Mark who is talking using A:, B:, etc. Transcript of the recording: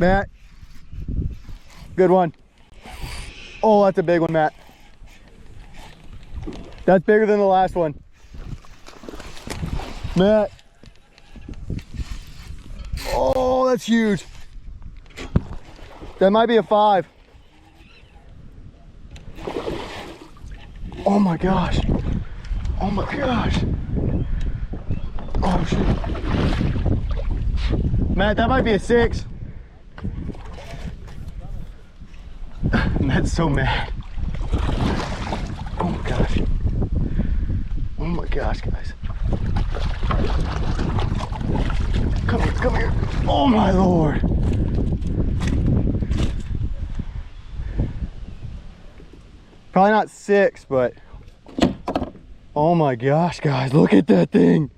A: Matt. Good one. Oh, that's a big one, Matt. That's bigger than the last one. Matt. Oh, that's huge. That might be a 5. Oh my gosh. Oh my gosh. Oh shit. Matt, that might be a 6. Matt's so mad. Oh my gosh. Oh my gosh, guys. Come here, come here. Oh my Lord. Probably not 6, but oh my gosh, guys, look at that thing.